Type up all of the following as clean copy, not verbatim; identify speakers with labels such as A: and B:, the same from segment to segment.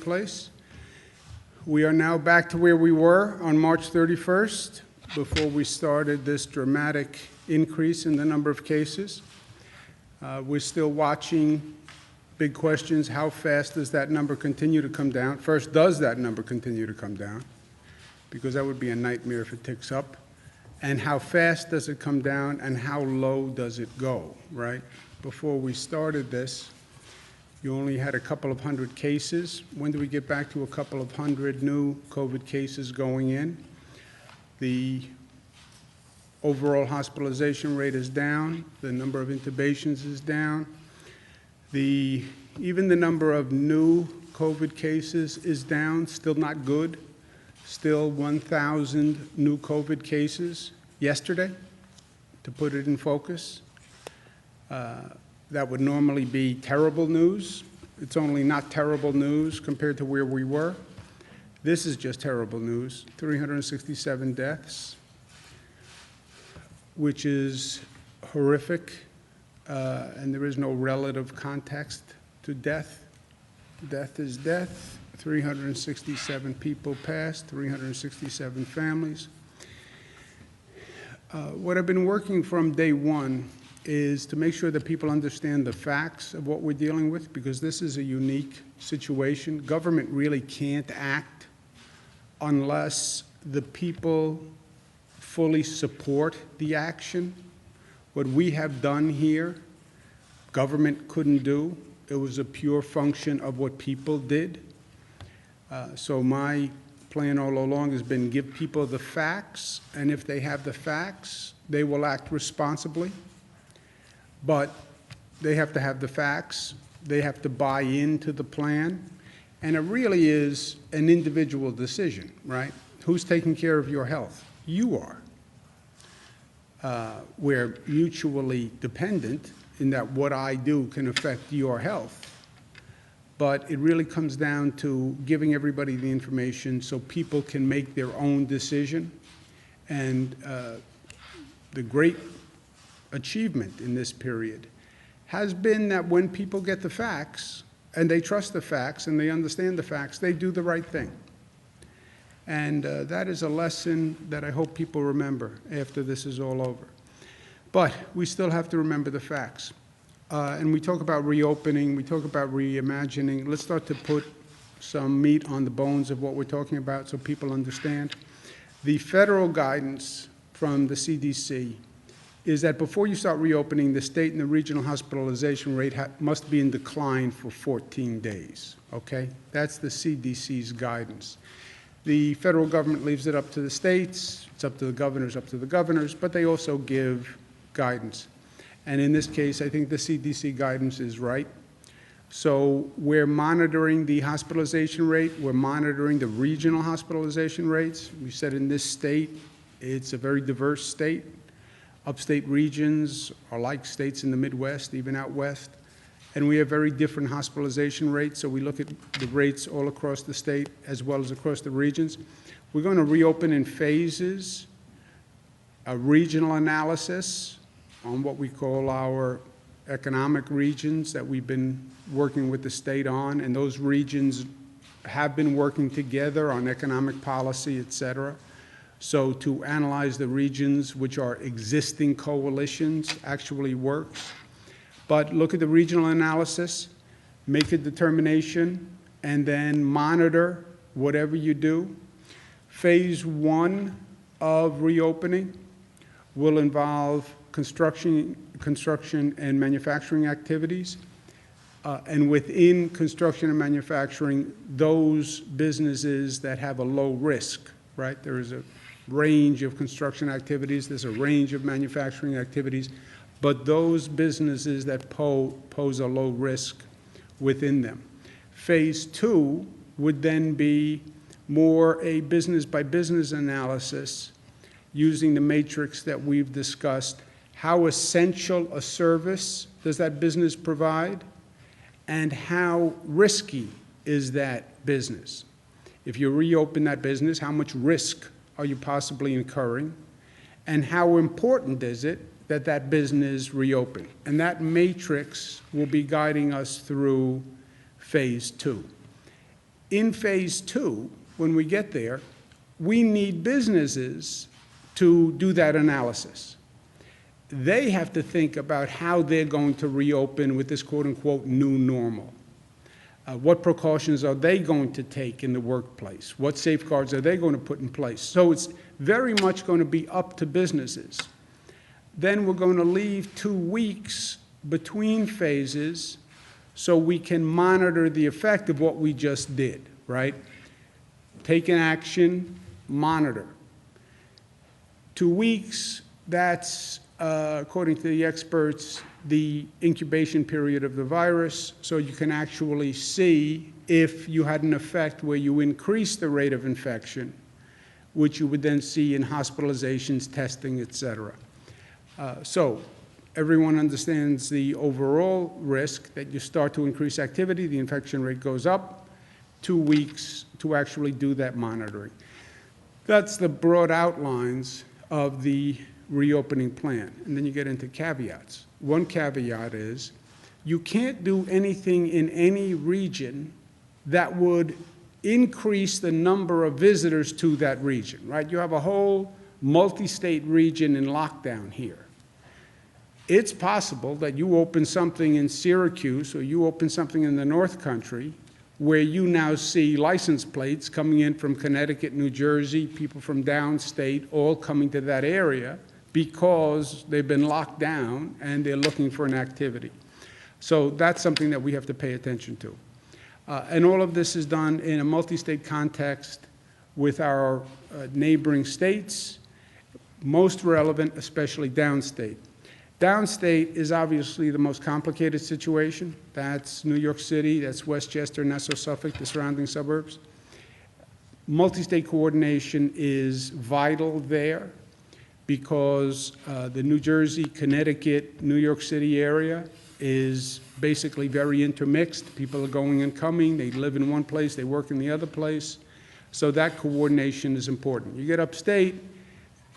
A: place. We are now back to where we were on March 31st before we started this dramatic increase in the number of cases. We're still watching big questions. How fast does that number continue to come down? First, does that number continue to come down? Because that would be a nightmare if it ticks up. And how fast does it come down and how low does it go, right? Before we started this, you only had a couple of hundred cases. When do we get back to a couple of hundred new COVID cases going in? The overall hospitalization rate is down. The number of intubations is down. Even the number of new COVID cases is down, still not good. Still 1,000 new COVID cases yesterday, to put it in focus. That would normally be terrible news. It's only not terrible news compared to where we were. This is just terrible news. 367 deaths, which is horrific, and there is no relative context to death. Death is death. 367 people passed, 367 families. What I've been working from day one is to make sure that people understand the facts of what we're dealing with, because this is a unique situation. Government really can't act unless the people fully support the action. What we have done here, government couldn't do. It was a pure function of what people did. So my plan all along has been give people the facts, and if they have the facts, they will act responsibly. But they have to have the facts, they have to buy into the plan, and it really is an individual decision, right? Who's taking care of your health? You are. We're mutually dependent in that what I do can affect your health. But it really comes down to giving everybody the information so people can make their own decision. And the great achievement in this period has been that when people get the facts, and they trust the facts, and they understand the facts, they do the right thing. And that is a lesson that I hope people remember after this is all over. But we still have to remember the facts. And we talk about reopening, we talk about reimagining. Let's start to put some meat on the bones of what we're talking about so people understand. The federal guidance from the CDC is that before you start reopening, the state and the regional hospitalization rate must be in decline for 14 days, okay? That's the CDC's guidance. The federal government leaves it up to the states, it's up to the governors, but they also give guidance. And in this case, I think the CDC guidance is right. So we're monitoring the hospitalization rate. We're monitoring the regional hospitalization rates. We said in this state, it's a very diverse state. Upstate regions are like states in the Midwest, even out west. And we have very different hospitalization rates. So we look at the rates all across the state as well as across the regions. We're going to reopen in phases, a regional analysis on what we call our economic regions that we've been working with the state on, and those regions have been working together on economic policy, et cetera. So to analyze the regions which are existing coalitions actually works. But look at the regional analysis, make a determination, and then monitor whatever you do. Phase one of reopening will involve construction and manufacturing activities. And within construction and manufacturing, those businesses that have a low risk, right? There is a range of construction activities, there's a range of manufacturing activities, but those businesses that pose a low risk within them. Phase two would then be more a business-by-business analysis using the matrix that we've discussed. How essential a service does that business provide, and how risky is that business? If you reopen that business, how much risk are you possibly incurring, and how important is it that that business reopen? And that matrix will be guiding us through phase two. In phase two, when we get there, we need businesses to do that analysis. They have to think about how they're going to reopen with this quote-unquote new normal. What precautions are they going to take in the workplace? What safeguards are they going to put in place? So it's very much going to be up to businesses. Then we're going to leave 2 weeks between phases so we can monitor the effect of what we just did, right? Take an action, monitor. 2 weeks, that's, according to the experts, the incubation period of the virus, so you can actually see if you had an effect where you increase the rate of infection, which you would then see in hospitalizations, testing, et cetera. So everyone understands the overall risk that you start to increase activity, the infection rate goes up, 2 weeks to actually do that monitoring. That's the broad outlines of the reopening plan. And then you get into caveats. One caveat is you can't do anything in any region that would increase the number of visitors to that region, right? You have a whole multi-state region in lockdown here. It's possible that you open something in Syracuse or you open something in the North Country where you now see license plates coming in from Connecticut, New Jersey, people from downstate, all coming to that area because they've been locked down and they're looking for an activity. So that's something that we have to pay attention to. And all of this is done in a multi-state context with our neighboring states, most relevant, especially downstate. Downstate is obviously the most complicated situation. That's New York City, that's Westchester, Nassau, Suffolk, the surrounding suburbs. Multi-state coordination is vital there because the New Jersey, Connecticut, New York City area is basically very intermixed. People are going and coming. They live in one place, they work in the other place. So that coordination is important. You get upstate,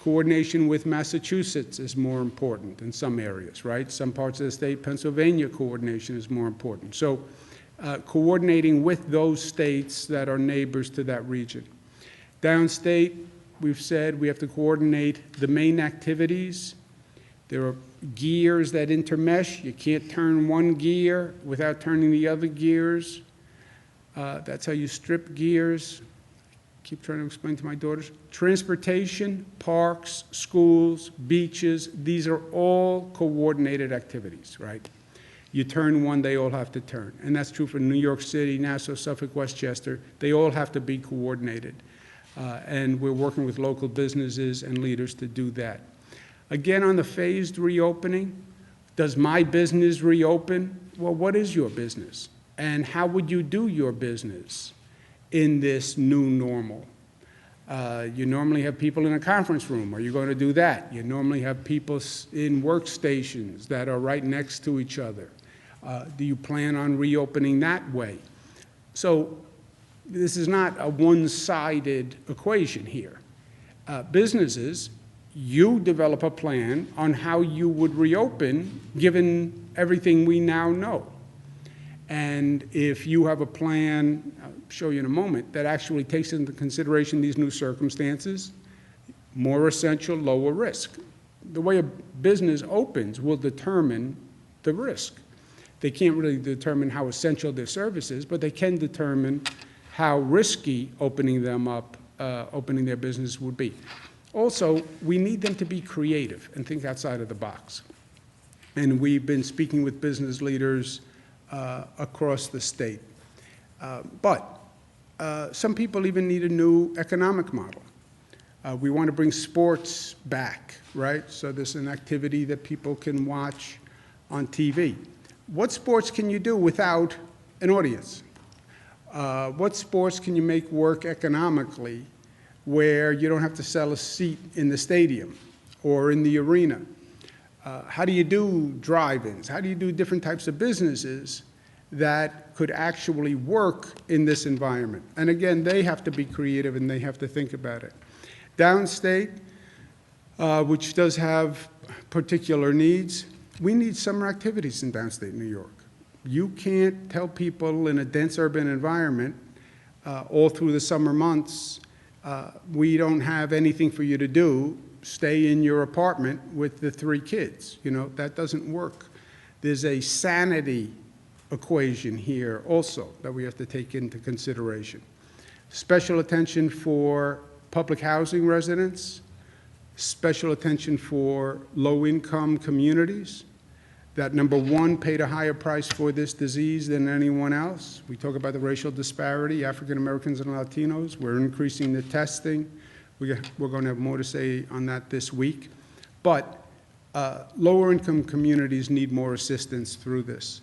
A: coordination with Massachusetts is more important in some areas, right? Some parts of the state, Pennsylvania coordination is more important. So coordinating with those states that are neighbors to that region. Downstate, we've said we have to coordinate the main activities. There are gears that intermesh. You can't turn one gear without turning the other gears. That's how you strip gears. Keep trying to explain to my daughters. Transportation, parks, schools, beaches, these are all coordinated activities, right? You turn one, they all have to turn. And that's true for New York City, Nassau, Suffolk, Westchester. They all have to be coordinated. And we're working with local businesses and leaders to do that. Again, on the phased reopening, does my business reopen? Well, what is your business? And how would you do your business in this new normal? You normally have people in a conference room. Are you going to do that? You normally have people in workstations that are right next to each other. Do you plan on reopening that way? So this is not a one-sided equation here. Businesses, you develop a plan on how you would reopen given everything we now know. And if you have a plan, I'll show you in a moment, that actually takes into consideration these new circumstances, more essential, lower risk. The way a business opens will determine the risk. They can't really determine how essential their service is, but they can determine how risky opening them up, opening their business would be. Also, we need them to be creative and think outside of the box. And we've been speaking with business leaders across the state. But some people even need a new economic model. We want to bring sports back, right? So there's an activity that people can watch on TV. What sports can you do without an audience? What sports can you make work economically where you don't have to sell a seat in the stadium or in the arena? How do you do drive-ins? How do you do different types of businesses that could actually work in this environment? And again, they have to be creative and they have to think about it. Downstate, which does have particular needs, we need summer activities in downstate New York. You can't tell people in a dense urban environment all through the summer months, we don't have anything for you to do. Stay in your apartment with the 3 kids. You know, that doesn't work. There's a sanity equation here also that we have to take into consideration. Special attention for public housing residents, special attention for low-income communities that, number one, paid a higher price for this disease than anyone else. We talk about the racial disparity, African Americans and Latinos. We're increasing the testing. We're going to have more to say on that this week. But lower-income communities need more assistance through this.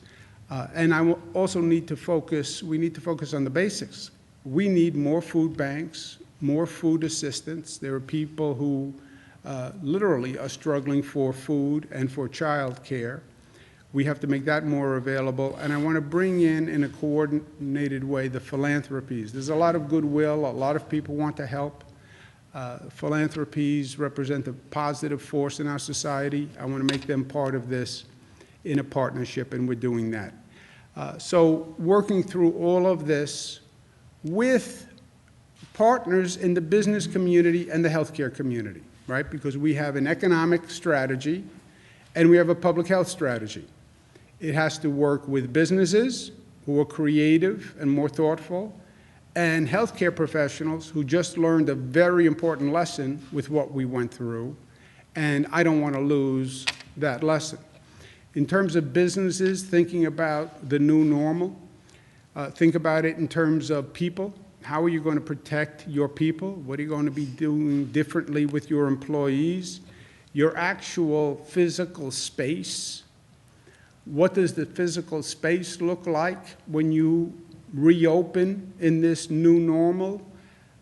A: And I also need to focus, we need to focus on the basics. We need more food banks, more food assistance. There are people who literally are struggling for food and for child care. We have to make that more available. And I want to bring in a coordinated way, the philanthropies. There's a lot of goodwill. A lot of people want to help. Philanthropies represent a positive force in our society. I want to make them part of this in a partnership, and we're doing that. So working through all of this with partners in the business community and the healthcare community, right? Because we have an economic strategy and we have a public health strategy. It has to work with businesses who are creative and more thoughtful, and healthcare professionals who just learned a very important lesson with what we went through, and I don't want to lose that lesson. In terms of businesses, thinking about the new normal, think about it in terms of people. How are you going to protect your people? What are you going to be doing differently with your employees? Your actual physical space. What does the physical space look like when you reopen in this new normal?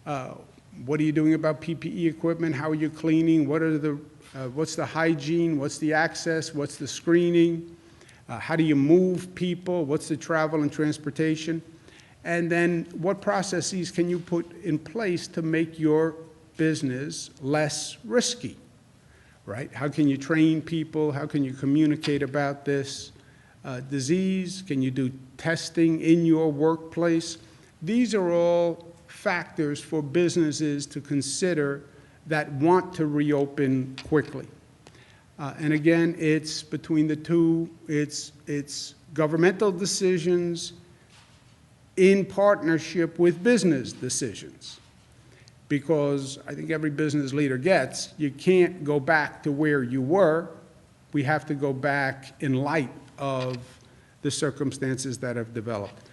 A: What are you doing about PPE equipment? How are you cleaning? What's the hygiene? What's the access? What's the screening? How do you move people? What's the travel and transportation? And then what processes can you put in place to make your business less risky, right? How can you train people? How can you communicate about this disease? Can you do testing in your workplace? These are all factors for businesses to consider that want to reopen quickly. And again, it's between the two, it's governmental decisions in partnership with business decisions. Because I think every business leader gets, you can't go back to where you were. We have to go back in light of the circumstances that have developed.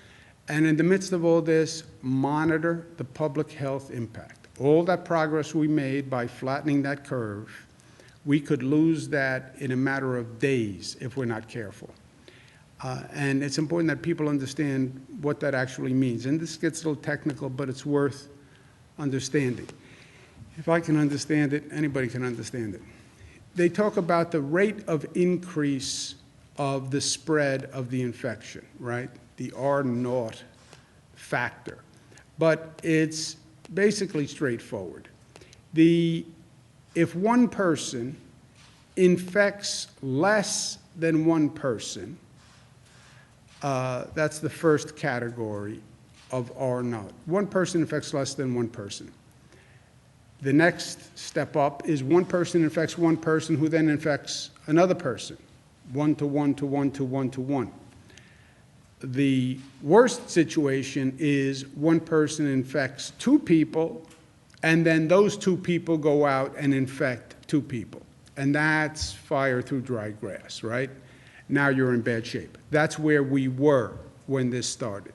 A: And in the midst of all this, monitor the public health impact. All that progress we made by flattening that curve, we could lose that in a matter of days if we're not careful. And it's important that people understand what that actually means. And this gets a little technical, but it's worth understanding. If I can understand it, anybody can understand it. They talk about the rate of increase of the spread of the infection, right? The R0 factor. But it's basically straightforward. If one person infects less than one person, that's the first category of R0. One person infects less than one person. The next step up is one person infects one person who then infects another person, 1 to 1 to 1 to 1 to 1. The worst situation is one person infects 2 people, and then those 2 people go out and infect 2 people. And that's fire through dry grass, right? Now you're in bad shape. That's where we were when this started.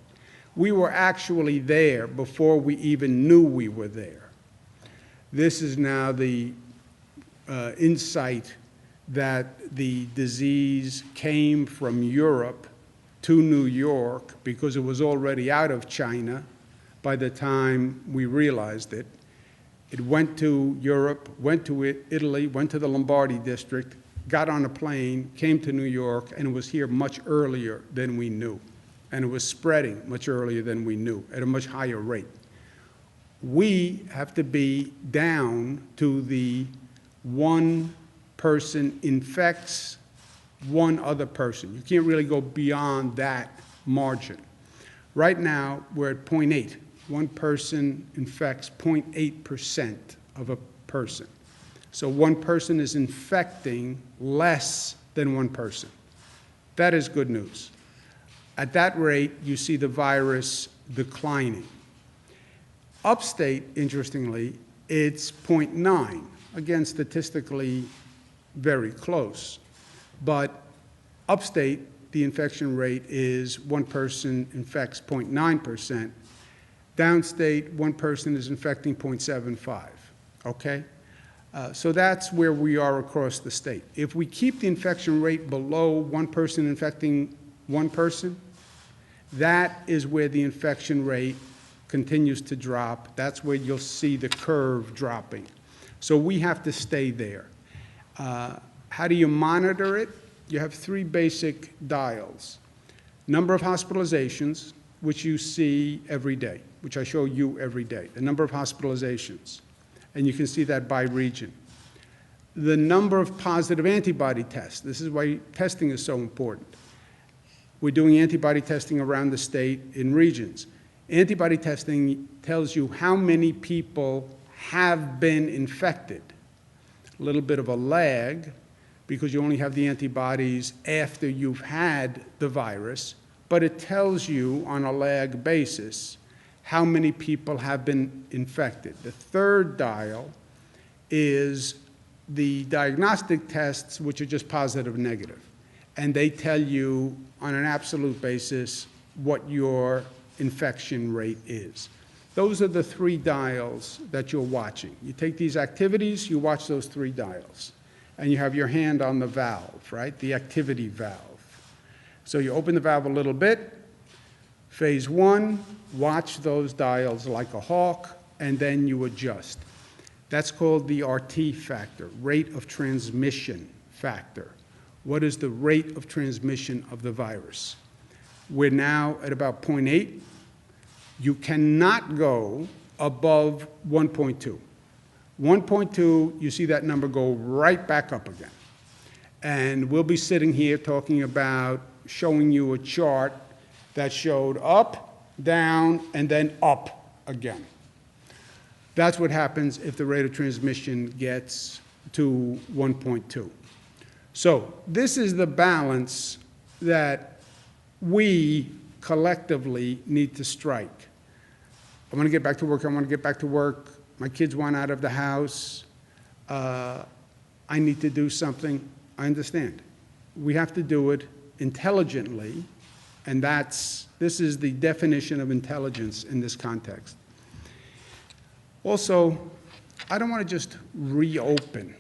A: We were actually there before we even knew we were there. This is now the insight that the disease came from Europe to New York because it was already out of China by the time we realized it. It went to Europe, went to Italy, went to the Lombardy district, got on a plane, came to New York, and it was here much earlier than we knew. And it was spreading much earlier than we knew at a much higher rate. We have to be down to the one person infects one other person. You can't really go beyond that margin. Right now, we're at 0.8. one person infects 0.8% of a person. So one person is infecting less than one person. That is good news. At that rate, you see the virus declining. Upstate, interestingly, it's 0.9. Again, statistically very close. But upstate, the infection rate is one person infects 0.9%. Downstate, one person is infecting 0.75, okay? So that's where we are across the state. If we keep the infection rate below one person infecting one person, that is where the infection rate continues to drop. That's where you'll see the curve dropping. So we have to stay there. How do you monitor it? You have three basic dials. Number of hospitalizations, which you see every day, which I show you every day, the number of hospitalizations. And you can see that by region. The number of positive antibody tests. This is why testing is so important. We're doing antibody testing around the state in regions. Antibody testing tells you how many people have been infected. A little bit of a lag because you only have the antibodies after you've had the virus, but it tells you on a lag basis how many people have been infected. The third dial is the diagnostic tests, which are just positive and negative. And they tell you on an absolute basis what your infection rate is. Those are the three dials that you're watching. You take these activities, you watch those three dials. And you have your hand on the valve, right? The activity valve. So you open the valve a little bit. Phase one, watch those dials like a hawk, and then you adjust. That's called the RT factor, rate of transmission factor. What is the rate of transmission of the virus? We're now at about 0.8. You cannot go above 1.2. 1.2, you see that number go right back up again. And we'll be sitting here talking about showing you a chart that showed up, down, and then up again. That's what happens if the rate of transmission gets to 1.2. So this is the balance that we collectively need to strike. I want to get back to work. I want to get back to work. My kids want out of the house. I need to do something. I understand. We have to do it intelligently, and this is the definition of intelligence in this context. Also, I don't want to just reopen.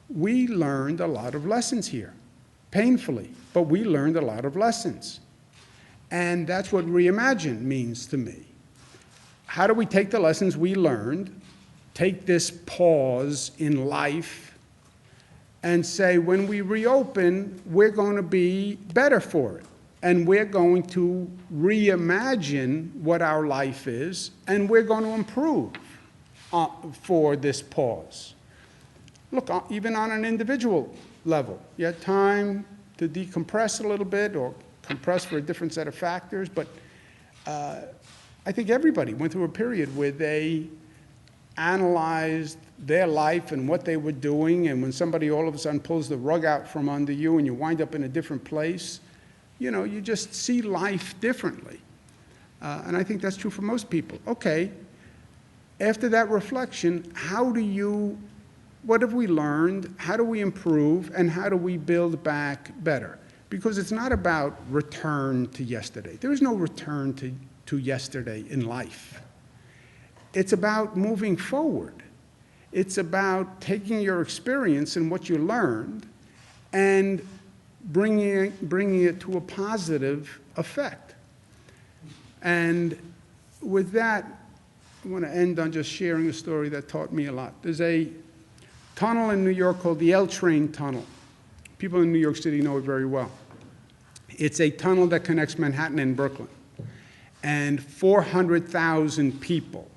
A: We learned a lot of lessons here, painfully, but we learned a lot of lessons. And that's what reimagine means to me. How do we take the lessons we learned, take this pause in life, and say, when we reopen, we're going to be better for it. And we're going to reimagine what our life is, and we're going to improve for this pause. Look, even on an individual level, you had time to decompress a little bit or compress for a different set of factors, but I think everybody went through a period where they analyzed their life and what they were doing, and when somebody all of a sudden pulls the rug out from under you and you wind up in a different place, you know, you just see life differently. And I think that's true for most people. Okay, after that reflection, what have we learned? How do we improve? And how do we build back better? Because it's not about return to yesterday. There is no return to yesterday in life. It's about moving forward. It's about taking your experience and what you learned and bringing it to a positive effect. And with that, I want to end on just sharing a story that taught me a lot. There's a tunnel in New York called the L Train Tunnel. People in New York City know it very well. It's a tunnel that connects Manhattan and Brooklyn. And 400,000 people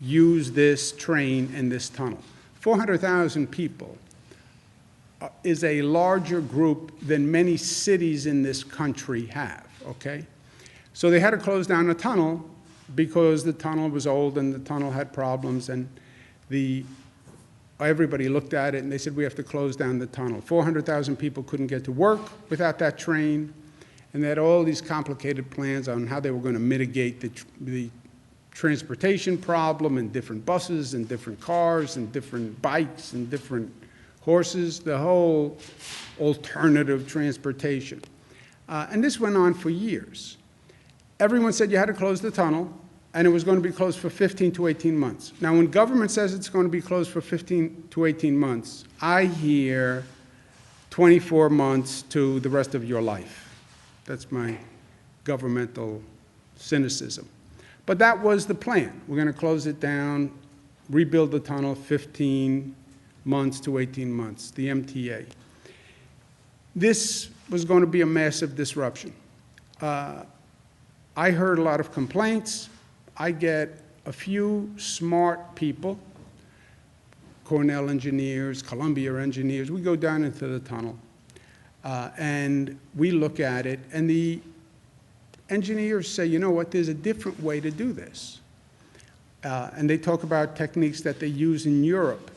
A: use this train and this tunnel. 400,000 people is a larger group than many cities in this country have, okay? So they had to close down the tunnel because the tunnel was old and the tunnel had problems, and everybody looked at it and they said, we have to close down the tunnel. 400,000 people couldn't get to work without that train, and they had all these complicated plans on how they were going to mitigate the transportation problem, and different buses and different cars and different bikes and different horses, the whole alternative transportation. And this went on for years. Everyone said you had to close the tunnel, and it was going to be closed for 15 to 18 months. Now, when government says it's going to be closed for 15 to 18 months, I hear 24 months to the rest of your life. That's my governmental cynicism. But that was the plan. We're going to close it down, rebuild the tunnel, 15 months to 18 months, the MTA. This was going to be a massive disruption. I heard a lot of complaints. I get a few smart people, Cornell engineers, Columbia engineers. We go down into the tunnel, and we look at it, and the engineers say, you know what, there's a different way to do this. And they talk about techniques that they use in Europe.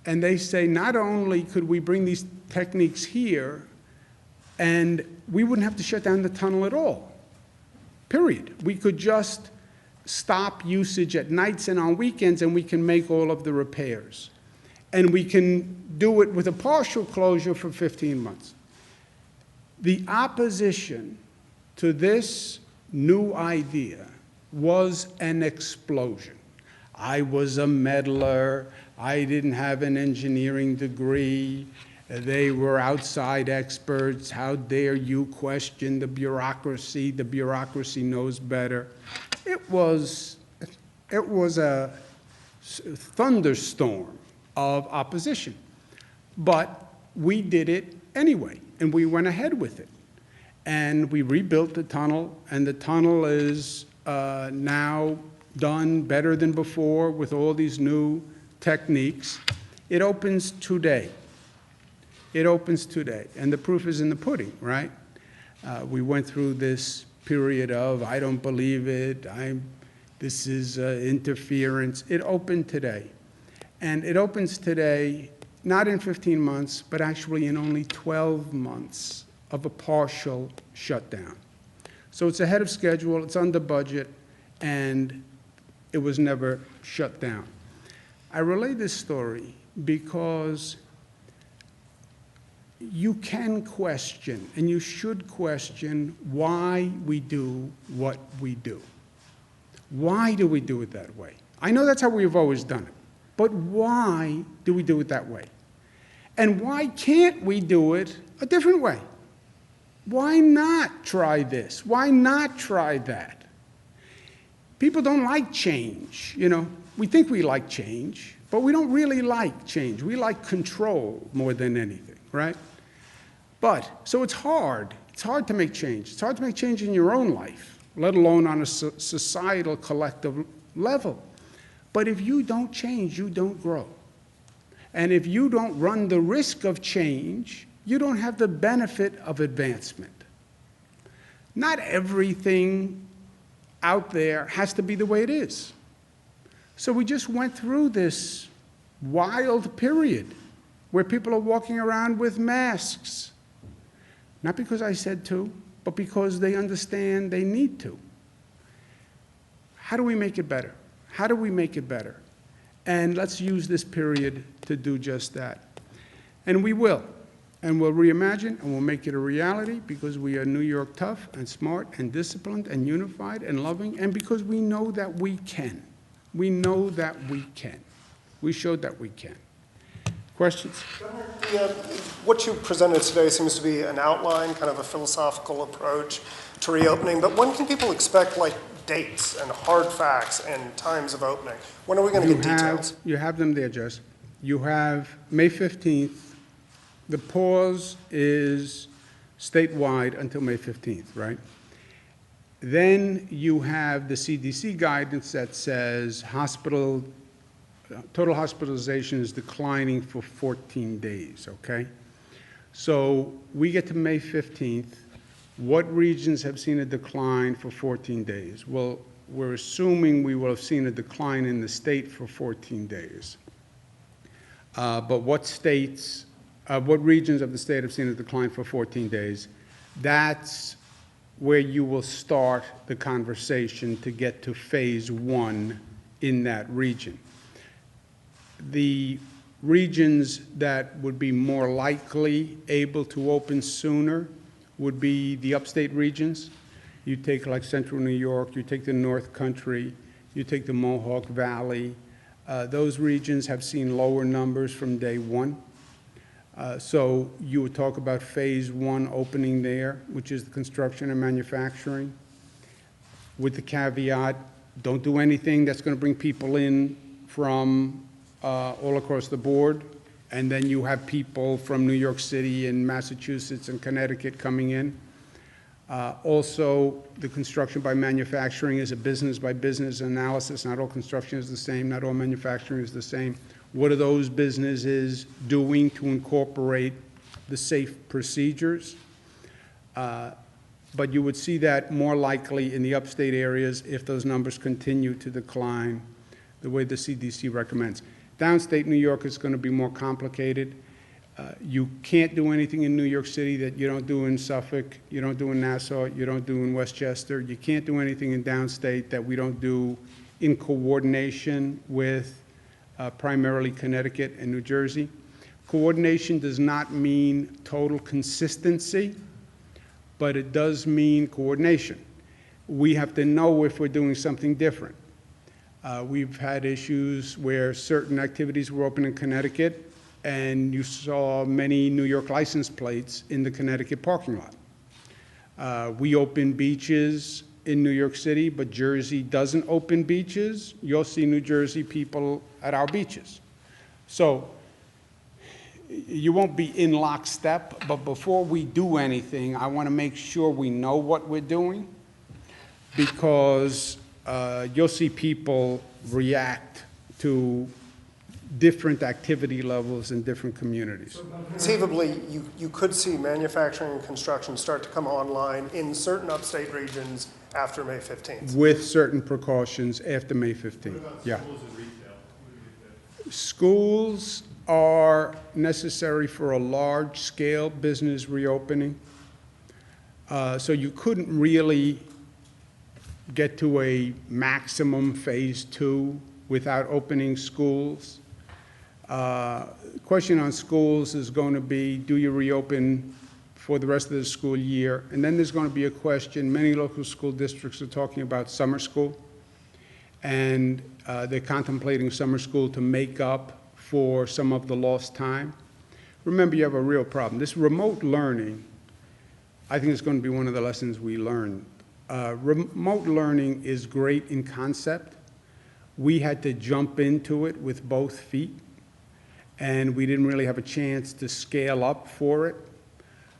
A: And they say, not only could we bring these techniques here, and we wouldn't have to shut down the tunnel at all, period. We could just stop usage at nights and on weekends, and we can make all of the repairs. And we can do it with a partial closure for 15 months. The opposition to this new idea was an explosion. I was a meddler. I didn't have an engineering degree. They were outside experts. How dare you question the bureaucracy? The bureaucracy knows better. It was a thunderstorm of opposition. But we did it anyway, and we went ahead with it. And we rebuilt the tunnel, and the tunnel is now done better than before with all these new techniques. It opens today. It opens today, and the proof is in the pudding, right? We went through this period of, I don't believe it, this is interference. It opened today, and it opens today not in 15 months, but actually in only 12 months of a partial shutdown. So it's ahead of schedule, it's under budget, and it was never shut down. I relay this story because you can question, and you should question, why we do what we do. Why do we do it that way? I know that's how we've always done it, but why do we do it that way? And why can't we do it a different way? Why not try this? Why not try that? People don't like change. You know, we think we like change, but we don't really like change. We like control more than anything, right? But, so it's hard. It's hard to make change. It's hard to make change in your own life, let alone on a societal, collective level. But if you don't change, you don't grow. And if you don't run the risk of change, you don't have the benefit of advancement. Not everything out there has to be the way it is. So we just went through this wild period where people are walking around with masks. Not because I said to, but because they understand they need to. How do we make it better? How do we make it better? And let's use this period to do just that. And we will. And we'll reimagine, and we'll make it a reality because we are New York tough and smart and disciplined and unified and loving, and because we know that we can. We know that we can. We showed that we can. Questions?
B: What you presented today seems to be an outline, kind of a philosophical approach to reopening, but when can people expect, like, dates and hard facts and times of opening? When are we going to get details?
A: You have them there, Jess. You have May 15th. The pause is statewide until May 15th, right? Then you have the CDC guidance that says total hospitalization is declining for 14 days, okay? So we get to May 15th. What regions have seen a decline for 14 days? Well, we're assuming we will have seen a decline in the state for 14 days. But what regions of the state have seen a decline for 14 days? That's where you will start the conversation to get to phase one in that region. The regions that would be more likely able to open sooner would be the upstate regions. You take like central New York, you take the North Country, you take the Mohawk Valley. Those regions have seen lower numbers from day one. So you would talk about phase one opening there, which is the construction and manufacturing, with the caveat, don't do anything that's going to bring people in from all across the board. And then you have people from New York City and Massachusetts and Connecticut coming in. Also, the construction by manufacturing is a business by business analysis. Not all construction is the same, not all manufacturing is the same. What are those businesses doing to incorporate the safe procedures? But you would see that more likely in the upstate areas if those numbers continue to decline the way the CDC recommends. Downstate New York is going to be more complicated. You can't do anything in New York City that you don't do in Suffolk, you don't do in Nassau, you don't do in Westchester. You can't do anything in downstate that we don't do in coordination with primarily Connecticut and New Jersey. Coordination does not mean total consistency, but it does mean coordination. We have to know if we're doing something different. We've had issues where certain activities were open in Connecticut and you saw many New York license plates in the Connecticut parking lot. We open beaches in New York City, but Jersey doesn't open beaches. You'll see New Jersey people at our beaches. So you won't be in lockstep, but before we do anything, I want to make sure we know what we're doing, because you'll see people react to different activity levels in different communities.
B: Conceivably, you could see manufacturing and construction start to come online in certain upstate regions after May 15th.
A: With certain precautions after May 15th. Yeah.
C: Schools and retail?
A: Schools are necessary for a large-scale business reopening. So you couldn't really get to a maximum phase two without opening schools. Question on schools is going to be, do you reopen for the rest of the school year? And then there's going to be a question, many local school districts are talking about summer school, and they're contemplating summer school to make up for some of the lost time. Remember, you have a real problem. This remote learning, I think, is going to be one of the lessons we learn. Remote learning is great in concept. We had to jump into it with both feet, and we didn't really have a chance to scale up for it.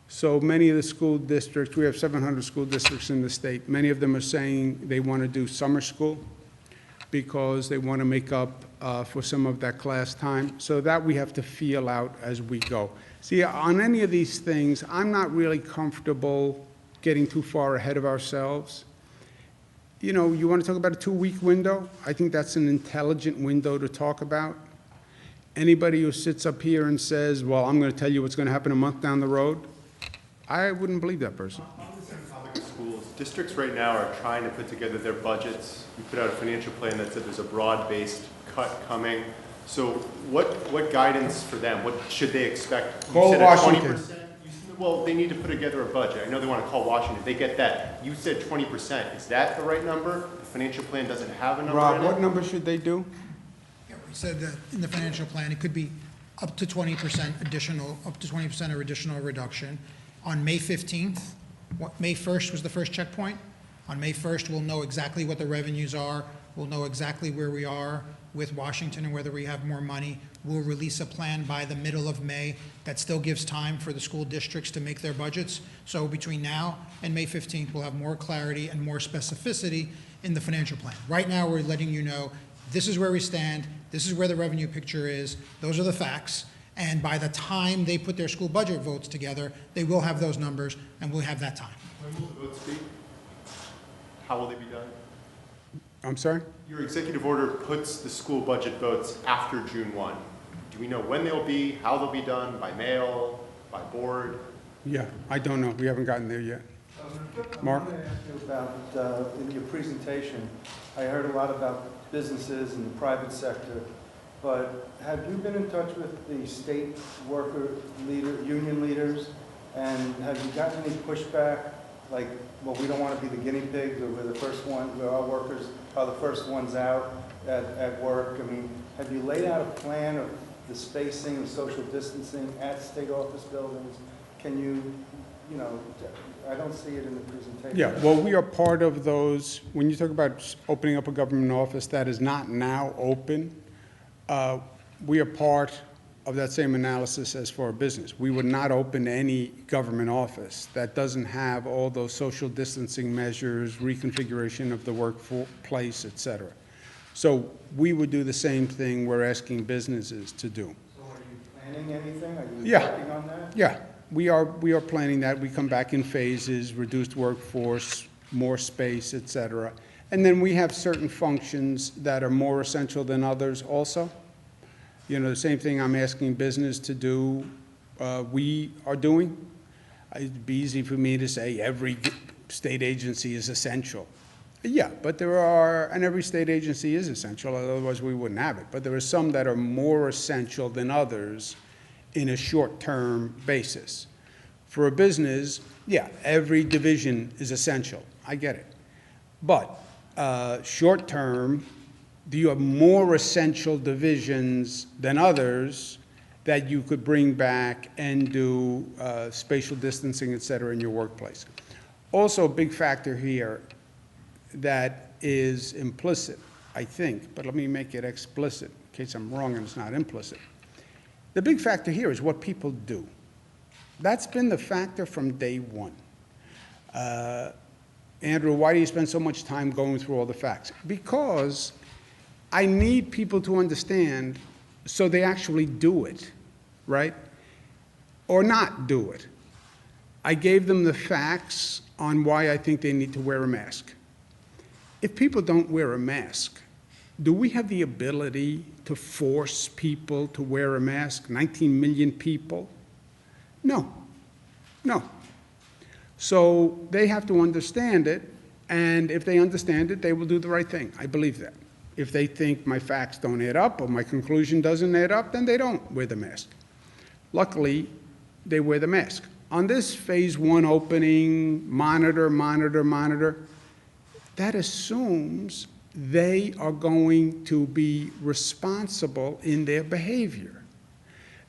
A: So many of the school districts, we have 700 school districts in the state, many of them are saying they want to do summer school because they want to make up for some of that class time. So that we have to feel out as we go. See, on any of these things, I'm not really comfortable getting too far ahead of ourselves. You know, you want to talk about a 2-week window? I think that's an intelligent window to talk about. Anybody who sits up here and says, well, I'm going to tell you what's going to happen a month down the road, I wouldn't believe that person.
C: On the same topic of schools, districts right now are trying to put together their budgets. You put out a financial plan that said there's a broad-based cut coming. So what guidance for them? What should they expect? You
A: Call
C: said
A: Washington.
C: 20%? Well, they need to put together a budget. I know they want to call Washington. They get that. You said 20%. Is that the right number? The financial plan doesn't have a number
A: Rob,
C: in it?
A: what number should they do?
D: Yeah, we said that in the financial plan, it could be up to 20% additional, up to 20% or additional reduction. On May 15th, May 1st was the first checkpoint. On May 1st, we'll know exactly what the revenues are. We'll know exactly where we are with Washington and whether we have more money. We'll release a plan by the middle of May that still gives time for the school districts to make their budgets. So between now and May 15th, we'll have more clarity and more specificity in the financial plan. Right now, we're letting you know, this is where we stand, this is where the revenue picture is, those are the facts, and by the time they put their school budget votes together, they will have those numbers, and we'll have that time.
C: When will the votes be? How will they be done?
A: I'm sorry?
C: Your executive order puts the school budget votes after June 1. Do we know when they'll be, how they'll be done, by mail, by board?
A: Yeah, I don't know. We haven't gotten there yet. Mark?
E: I want to ask you about, in your presentation, I heard a lot about businesses and the private sector, but have you been in touch with the state worker union leaders? And have you gotten any pushback, like, well, we don't want to be the guinea pigs, or we're the first one, where our workers are the first ones out at work? I mean, have you laid out a plan of the spacing and social distancing at state office buildings? Can you, you know, I don't see it in the presentation.
A: Yeah, well, we are part of those. When you talk about opening up a government office that is not now open, we are part of that same analysis as for a business. We would not open any government office that doesn't have all those social distancing measures, reconfiguration of the workplace, et cetera. So we would do the same thing we're asking businesses to do.
E: So are you planning anything? Are you
A: Yeah.
E: working on that?
A: Yeah, we are planning that. We come back in phases, reduced workforce, more space, et cetera. And then we have certain functions that are more essential than others also. You know, the same thing I'm asking business to do, we are doing. It'd be easy for me to say every state agency is essential. Yeah, but there are, and every state agency is essential, otherwise we wouldn't have it. But there are some that are more essential than others in a short-term basis. For a business, yeah, every division is essential. I get it. But short-term, do you have more essential divisions than others that you could bring back and do spatial distancing, et cetera, in your workplace? Also, a big factor here that is implicit, I think, but let me make it explicit in case I'm wrong and it's not implicit. The big factor here is what people do. That's been the factor from day one. Andrew, why do you spend so much time going through all the facts? Because I need people to understand so they actually do it, right? Or not do it. I gave them the facts on why I think they need to wear a mask. If people don't wear a mask, do we have the ability to force people to wear a mask? 19 million people? No, no. So they have to understand it, and if they understand it, they will do the right thing. I believe that. If they think my facts don't add up or my conclusion doesn't add up, then they don't wear the mask. Luckily, they wear the mask. On this phase 1 opening, monitor, that assumes they are going to be responsible in their behavior,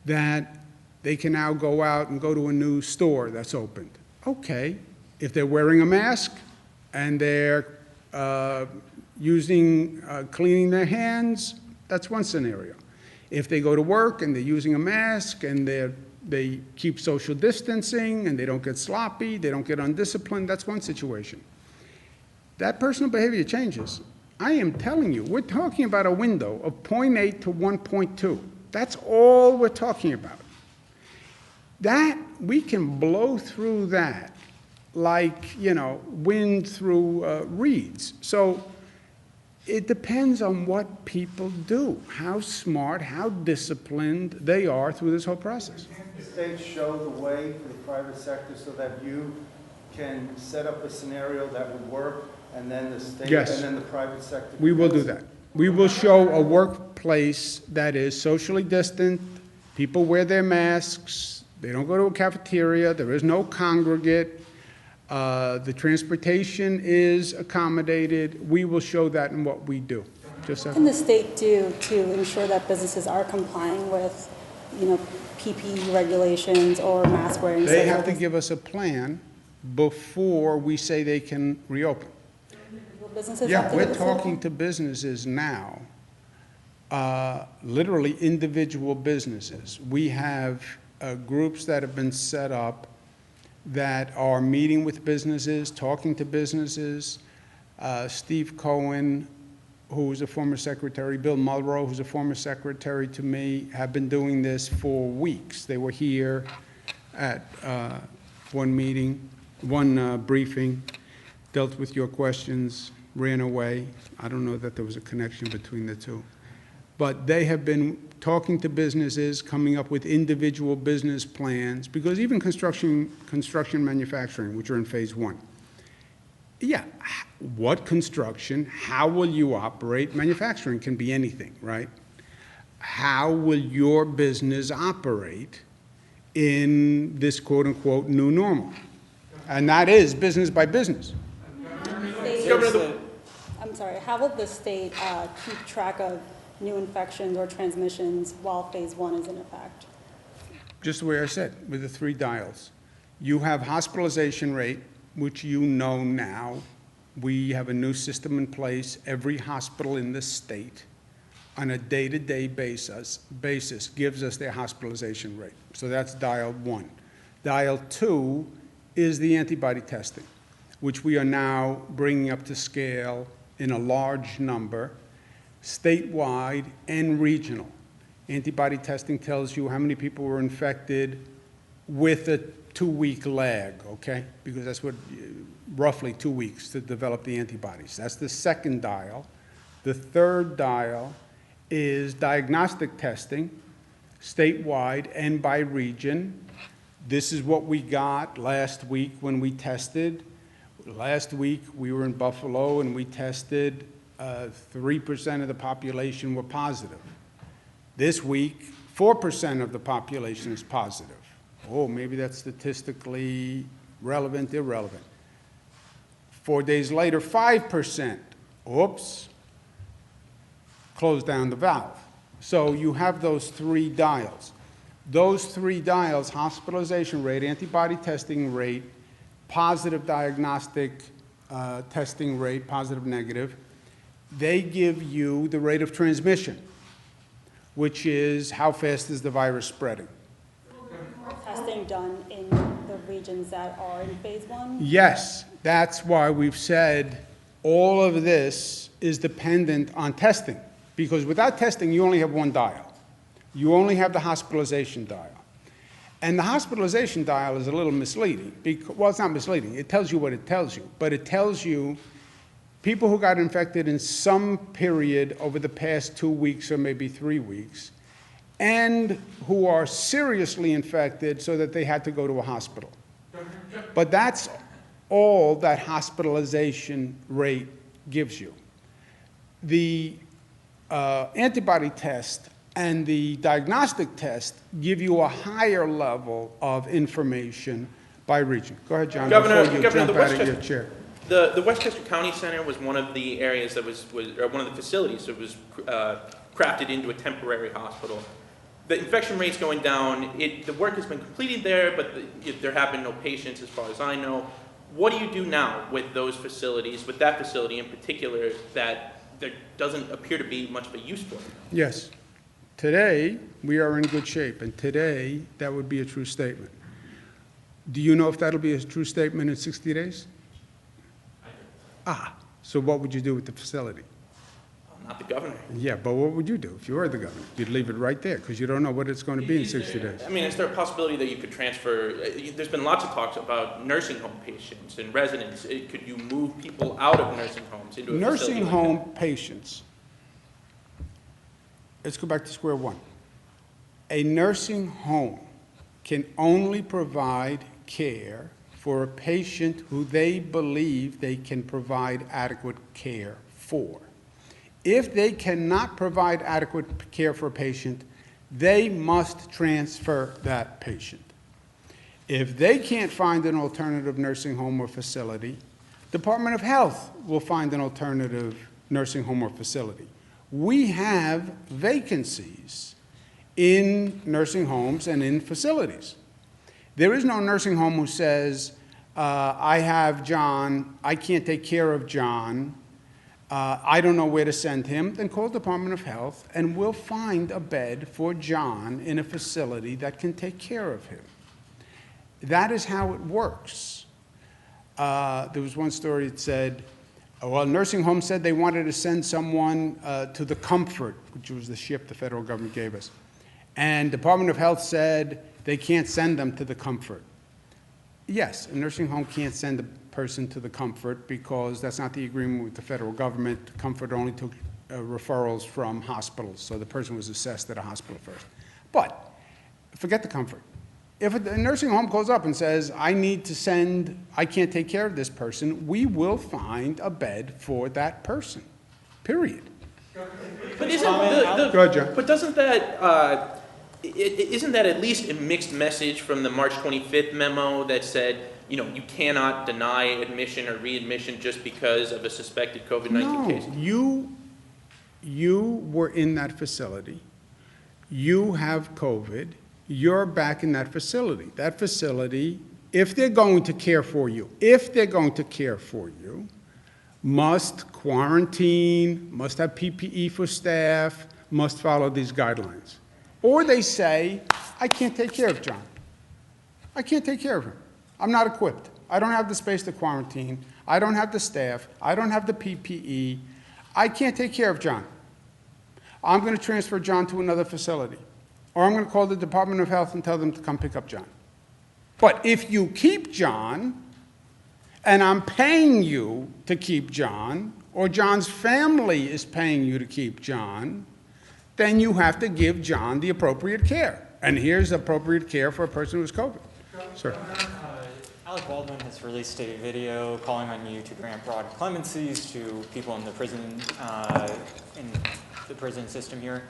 A: that they can now go out and go to a new store that's opened. Okay, if they're wearing a mask and they're cleaning their hands, that's one scenario. If they go to work and they're using a mask and they keep social distancing and they don't get sloppy, they don't get undisciplined, that's one situation. That personal behavior changes. I am telling you, we're talking about a window of 0.8 to 1.2. That's all we're talking about. That, we can blow through that like, you know, wind through reeds. So it depends on what people do, how smart, how disciplined they are through this whole process.
E: Can't the state show the way for the private sector so that you can set up a scenario that would work, and then the state,
A: Yes.
E: and then the private sector?
A: We will do that. We will show a workplace that is socially distant, people wear their masks, they don't go to a cafeteria, there is no congregate, the transportation is accommodated. We will show that in what we do.
F: What can the state do to ensure that businesses are complying with, you know, PPE regulations or mask wearing?
A: They have to give us a plan before we say they can reopen.
F: Will businesses have
A: Yeah,
F: to
A: we're
F: give us a-
A: talking to businesses now, literally individual businesses. We have groups that have been set up that are meeting with businesses, talking to businesses. Steve Cohen, who is a former secretary, Bill Mulrow, who's a former secretary to me, have been doing this for weeks. They were here at one meeting, one briefing, dealt with your questions. ran away. I don't know that there was a connection between the two. But they have been talking to businesses, coming up with individual business plans, because even construction manufacturing, which are in phase one, yeah, what construction, how will you operate? Manufacturing can be anything, right? How will your business operate in this quote-unquote new normal? And that is business by business.
F: I'm sorry, how will the state keep track of new infections or transmissions while phase one is in effect?
A: Just the way I said, with the 3 dials. You have hospitalization rate, which you know now. We have a new system in place. Every hospital in the state, on a day-to-day basis gives us their hospitalization rate. So that's dial 1. Dial 2 is the antibody testing, which we are now bringing up to scale in a large number, statewide and regional. Antibody testing tells you how many people were infected with a 2-week lag, okay? Because that's what, roughly 2 weeks to develop the antibodies. That's the second dial. The third dial is diagnostic testing, statewide and by region. This is what we got last week when we tested. Last week, we were in Buffalo and we tested 3% of the population were positive. This week, 4% of the population is positive. Oh, maybe that's statistically relevant, irrelevant. 4 days later, 5%. Oops. Close down the valve. So you have those 3 dials. Those 3 dials, hospitalization rate, antibody testing rate, positive diagnostic testing rate, positive, negative, they give you the rate of transmission, which is how fast is the virus spreading.
F: Testing done in the regions that are in phase one?
A: Yes, that's why we've said all of this is dependent on testing, because without testing, you only have 1 dial. You only have the hospitalization dial. And the hospitalization dial is a little misleading. Well, it's not misleading. It tells you what it tells you. But it tells you people who got infected in some period over the past 2 weeks or maybe 3 weeks, and who are seriously infected so that they had to go to a hospital. But that's all that hospitalization rate gives you. The antibody test and the diagnostic test give you a higher level of information by region. Go ahead, John,
G: Governor,
A: before you
G: Governor,
A: jump out of your chair.
G: The Westchester County Center was one of the areas that was or one of the facilities that was crafted into a temporary hospital. The infection rate's going down. The work has been completed there, but there have been no patients as far as I know. What do you do now with those facilities, with that facility in particular, that there doesn't appear to be much of a use for?
A: Yes. Today, we are in good shape, and today, that would be a true statement. Do you know if that'll be a true statement in 60 days? Ah, so what would you do with the facility?
G: I'm not the governor.
A: Yeah, but what would you do if you were the governor? You'd leave it right there, because you don't know what it's going to be in 60 days.
G: I mean, is there a possibility that you could transfer? There's been lots of talks about nursing home patients and residents. Could you move people out of nursing homes into a facility
A: Nursing
G: like
A: home
G: that?
A: patients, let's go back to square one. A nursing home can only provide care for a patient who they believe they can provide adequate care for. If they cannot provide adequate care for a patient, they must transfer that patient. If they can't find an alternative nursing home or facility, Department of Health will find an alternative nursing home or facility. We have vacancies in nursing homes and in facilities. There is no nursing home who says, I have John, I can't take care of John, I don't know where to send him. Then call Department of Health and we'll find a bed for John in a facility that can take care of him. That is how it works. There was one story that said, well, a nursing home said they wanted to send someone to the Comfort, which was the ship the federal government gave us. And Department of Health said they can't send them to the Comfort. Yes, a nursing home can't send person to the comfort because that's not the agreement with the federal government. Comfort only took referrals from hospitals, so the person was assessed at a hospital first. But forget the comfort. If a nursing home calls up and says, I can't take care of this person, we will find a bed for that person, period.
G: But isn't
A: Go ahead, John.
G: but doesn't that, isn't that at least a mixed message from the March 25th memo that said, you know, you cannot deny admission or readmission just because of a suspected COVID-19 case?
A: No, you were in that facility. You have COVID. You're back in that facility. That facility, if they're going to care for you, must quarantine, must have PPE for staff, must follow these guidelines. Or they say, I can't take care of John. I can't take care of him. I'm not equipped. I don't have the space to quarantine. I don't have the staff. I don't have the PPE. I can't take care of John. I'm going to transfer John to another facility. Or I'm going to call the Department of Health and tell them to come pick up John. But if you keep John, and I'm paying you to keep John, or John's family is paying you to keep John, then you have to give John the appropriate care. And here's appropriate care for a person who has COVID. Sir.
H: Alec Baldwin has released a video calling on you to grant broad clemencies to people in the prison system here.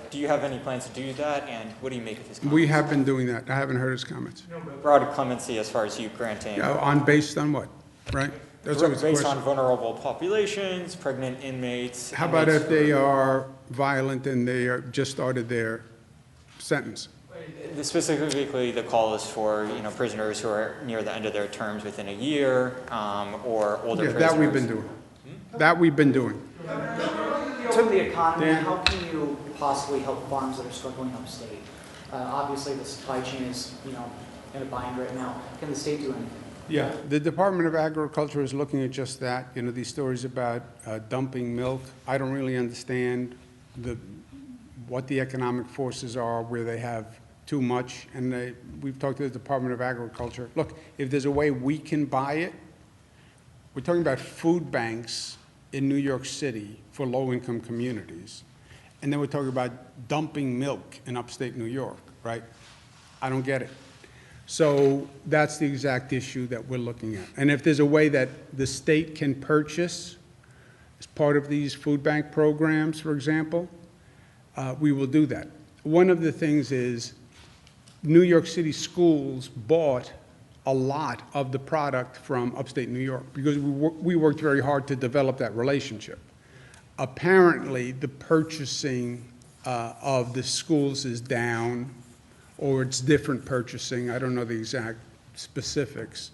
H: Do you have any plans to do that, and what do you make of his comments?
A: We have been doing that. I haven't heard his comments.
H: Broad clemency as far as you granting.
A: Based on what, right? That's always the
H: based
A: question.
H: on vulnerable populations, pregnant inmates.
A: How about if they are violent and they just started their sentence?
H: Specifically, the call is for prisoners who are near the end of their terms within a year, or older prisoners.
A: That we've been doing. That we've been doing.
I: In terms of the economy, how can you possibly help farms that are struggling upstate? Obviously, the supply chain is, in a bind right now. Can the state do anything?
A: Yeah, the Department of Agriculture is looking at just that. These stories about dumping milk. I don't really understand what the economic forces are where they have too much. And we've talked to the Department of Agriculture. Look, if there's a way we can buy it, we're talking about food banks in New York City for low-income communities. And then we're talking about dumping milk in upstate New York, right? I don't get it. So that's the exact issue that we're looking at. And if there's a way that the state can purchase as part of these food bank programs, for example, we will do that. One of the things is New York City schools bought a lot of the product from upstate New York because we worked very hard to develop that relationship. Apparently, the purchasing of the schools is down, or it's different purchasing. I don't know the exact specifics.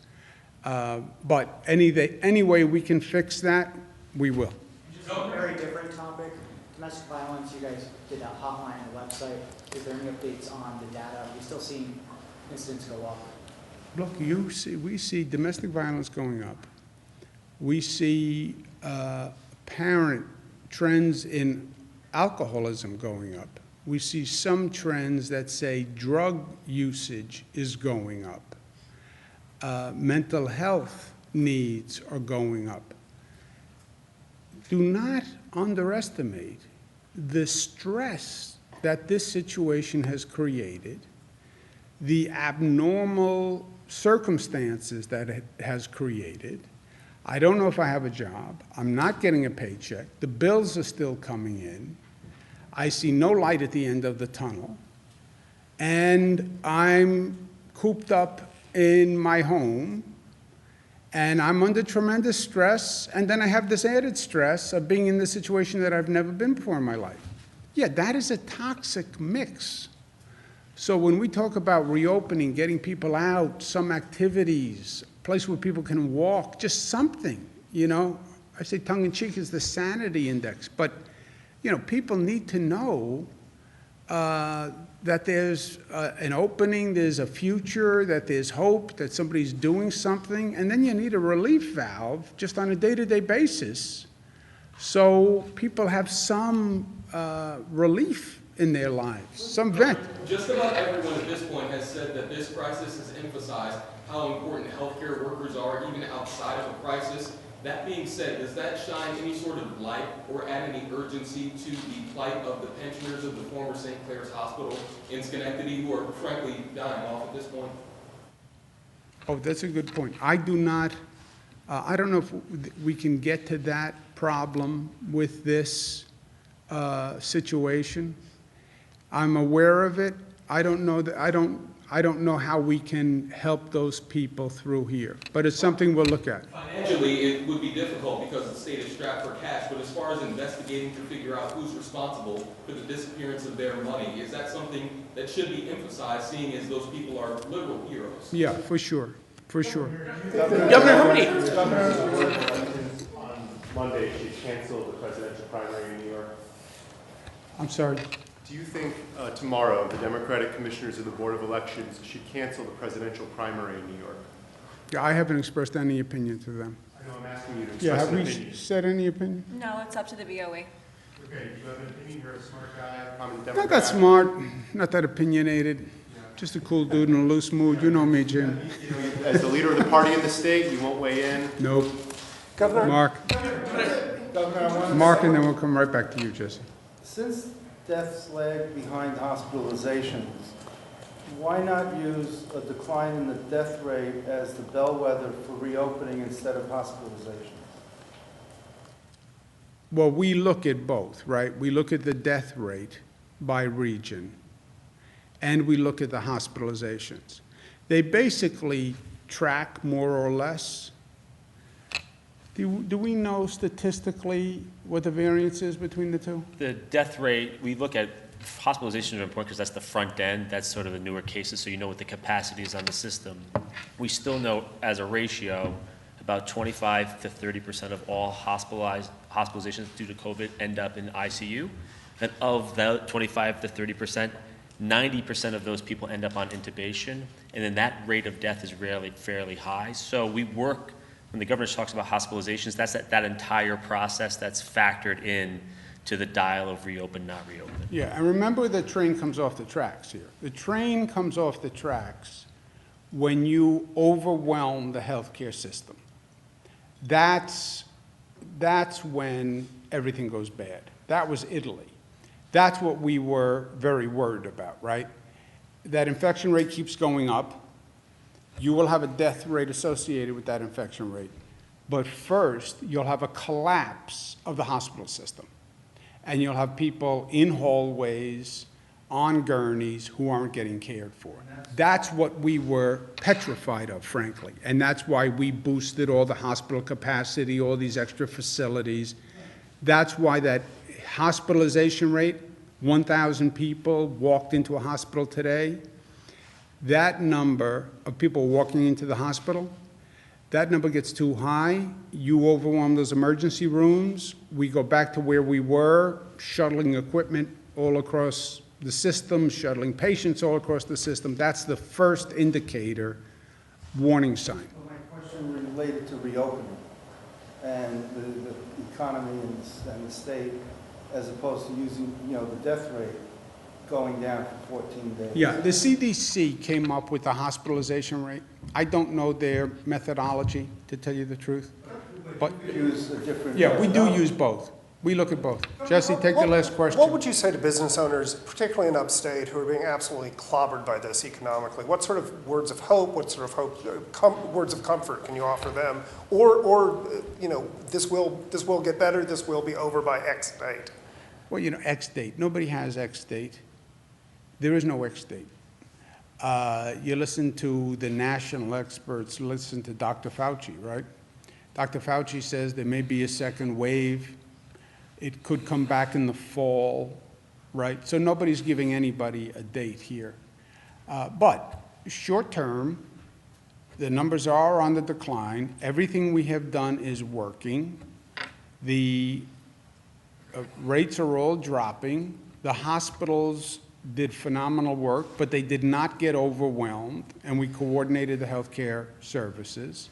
A: But any way we can fix that, we will.
I: Just a very different topic. Domestic violence, you guys did that hotline on the website. Is there any updates on the data? Are we still seeing incidents go up?
A: Look, we see domestic violence going up. We see apparent trends in alcoholism going up. We see some trends that say drug usage is going up. Mental health needs are going up. Do not underestimate the stress that this situation has created, the abnormal circumstances that it has created. I don't know if I have a job. I'm not getting a paycheck. The bills are still coming in. I see no light at the end of the tunnel. And I'm cooped up in my home, and I'm under tremendous stress, and then I have this added stress of being in this situation that I've never been before in my life. Yeah, that is a toxic mix. So when we talk about reopening, getting people out, some activities, a place where people can walk, just something, I say tongue-in-cheek is the sanity index, but, people need to know that there's an opening, there's a future, that there's hope, that somebody's doing something, and then you need a relief valve just on a day-to-day basis so people have some relief in their lives, some vent.
J: Just about everyone at this point has said that this crisis has emphasized how important healthcare workers are, even outside of a crisis. That being said, does that shine any sort of light or add any urgency to the plight of the pensioners of the former St. Clair's Hospital in Schenectady, who are frankly dying off at this point?
A: Oh, that's a good point. I do not, I don't know if we can get to that problem with this situation. I'm aware of it. I don't know that, I don't know how we can help those people through here, but it's something we'll look at.
J: Financially, it would be difficult because the state is strapped for cash, but as far as investigating to figure out who's responsible for the disappearance of their money, is that something that should be emphasized, seeing as those people are literal heroes?
A: Yeah, for sure, for sure.
G: Governor, how many?
C: On Monday, she canceled the presidential primary in New York.
A: I'm sorry.
C: Do you think tomorrow the Democratic commissioners of the Board of Elections should cancel the presidential primary in New York?
A: Yeah, I haven't expressed any opinion to them.
C: I know I'm asking you to
A: Yeah,
C: express
A: have
C: an
A: we
C: opinion.
A: said any opinion?
K: No, it's up to the BOE.
C: Okay, do you have an opinion? You're a smart guy, common
A: Not
C: Democrat.
A: that smart, not that opinionated, just a cool dude in a loose mood. You know me, Jim.
C: You know, as the leader of the party in the state, you won't weigh in.
A: Nope.
B: Governor,
A: Mark,
E: Governor, I want to
A: Mark, and then we'll come right back to you, Jesse.
E: Since deaths lag behind hospitalizations, why not use a decline in the death rate as the bellwether for reopening instead of hospitalizations?
A: Well, we look at both, right? We look at the death rate by region, and we look at the hospitalizations. They basically track more or less. Do we know statistically what the variance is between the two?
L: The death rate, we look at hospitalizations are important because that's the front end. That's sort of the newer cases, so you know what the capacity is on the system. We still know as a ratio, about 25 to 30% of all hospitalizations due to COVID end up in ICU. And of that 25 to 30%, 90% of those people end up on intubation. And then that rate of death is fairly high. So we work, when the governor talks about hospitalizations, that's that entire process that's factored in to the dial of reopen, not reopen.
A: Yeah, and remember the train comes off the tracks here. The train comes off the tracks when you overwhelm the healthcare system. That's when everything goes bad. That was Italy. That's what we were very worried about, right? That infection rate keeps going up. You will have a death rate associated with that infection rate. But first, you'll have a collapse of the hospital system. And you'll have people in hallways, on gurneys, who aren't getting cared for. That's what we were petrified of, frankly. And that's why we boosted all the hospital capacity, all these extra facilities. That's why that hospitalization rate, 1,000 people walked into a hospital today, that number of people walking into the hospital, that number gets too high, you overwhelm those emergency rooms, we go back to where we were, shuttling equipment all across the system, shuttling patients all across the system. That's the first indicator, warning sign.
E: Well, my question related to reopening and the economy and the state, as opposed to using, the death rate going down for 14 days.
A: Yeah, the CDC came up with the hospitalization rate. I don't know their methodology, to tell you the truth. But
E: Use a different.
A: yeah, we do use both. We look at both. Jesse, take the last question.
B: what would you say to business owners, particularly in upstate, who are being absolutely clobbered by this economically? What sort of words of hope, what sort of words of comfort can you offer them? Or this will get better, this will be over by X date?
A: Well, X date. Nobody has X date. There is no X date. You listen to the national experts, listen to Dr. Fauci, right? Dr. Fauci says there may be a second wave. It could come back in the fall, right? So nobody's giving anybody a date here. But short term, the numbers are on the decline. Everything we have done is working. The rates are all dropping. The hospitals did phenomenal work, but they did not get overwhelmed, and we coordinated the healthcare services.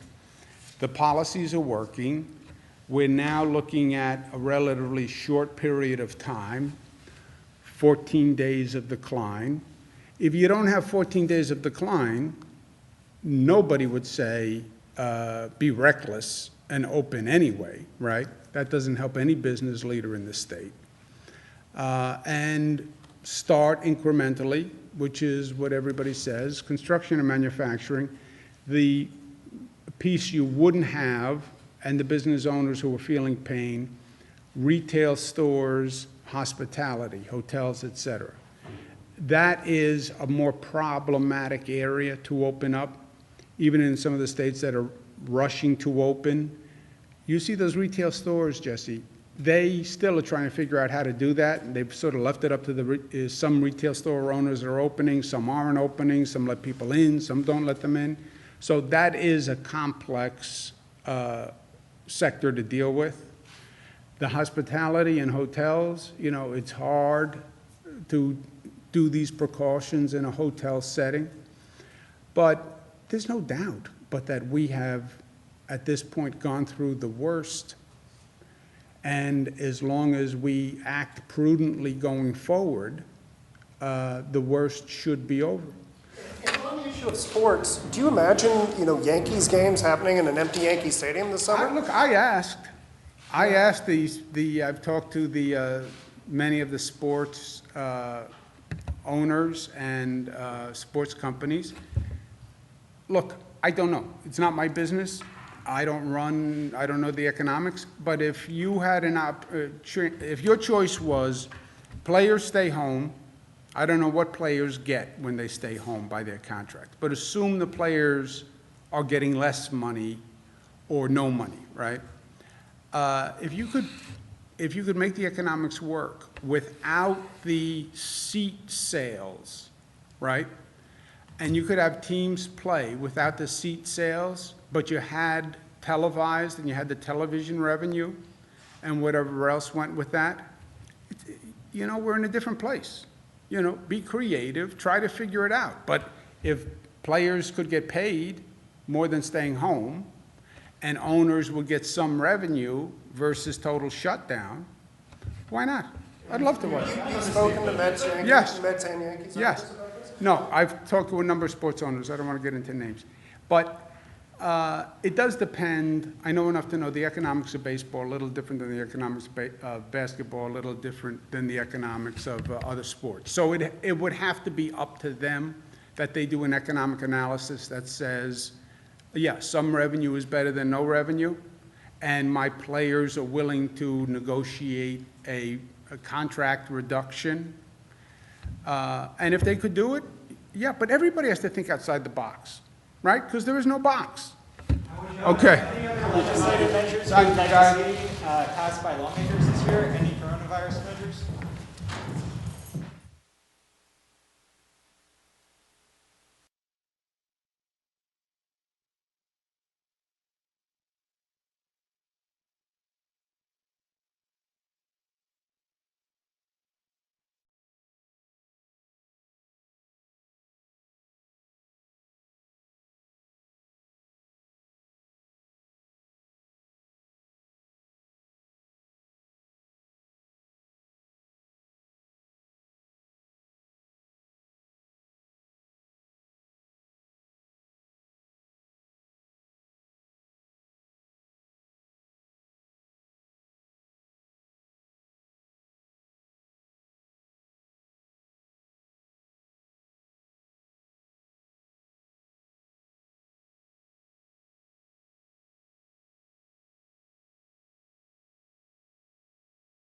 A: The policies are working. We're now looking at a relatively short period of time 14 days of decline. If you don't have 14 days of decline, nobody would say, be reckless and open anyway, right? That doesn't help any business leader in the state. And start incrementally, which is what everybody says. Construction and manufacturing, the piece you wouldn't have, and the business owners who are feeling pain, retail stores, hospitality, hotels, et cetera. That is a more problematic area to open up, even in some of the states that are rushing to open. You see those retail stores, Jesse, they still are trying to figure out how to do that, and they've sort of left it up to some retail store owners are opening, some aren't opening, some let people in, some don't let them in. So that is a complex sector to deal with. The hospitality and hotels, you know, it's hard to do these precautions in a hotel setting. But there's no doubt but that we have, at this point, gone through the worst. And as long as we act prudently going forward, the worst should be over.
B: And on the issue of sports, do you imagine, you know, Yankees games happening in an empty Yankee Stadium this summer?
A: Look, I asked I've talked to many of the sports owners and sports companies. Look, I don't know. It's not my business. I don't know the economics. But if you had if your choice was players stay home, I don't know what players get when they stay home by their contract. But assume the players are getting less money or no money, right? If you could make the economics work without the seat sales, right? And you could have teams play without the seat sales, but you had televised and you had the television revenue and whatever else went with that, you know, we're in a different place. You know, be creative, try to figure it out. But if players could get paid more than staying home, and owners would get some revenue versus total shutdown, why not? I'd love to watch.
B: Have you spoken to Mets, Yankees,
A: Yes.
B: Mets and Yankees?
A: Yes. No, I've talked to a number of sports owners. I don't want to get into names. But it does depend. I know enough to know the economics of baseball a little different than the economics of basketball, a little different than the economics of other sports. So it would have to be up to them that they do an economic analysis that says, yeah, some revenue is better than no revenue, and my players are willing to negotiate a contract reduction. And if they could do it, yeah, but everybody has to think outside the box, right? Because there is no box. Okay.
H: Any other legislative measures you'd like to see passed by lawmakers this year? Any coronavirus measures?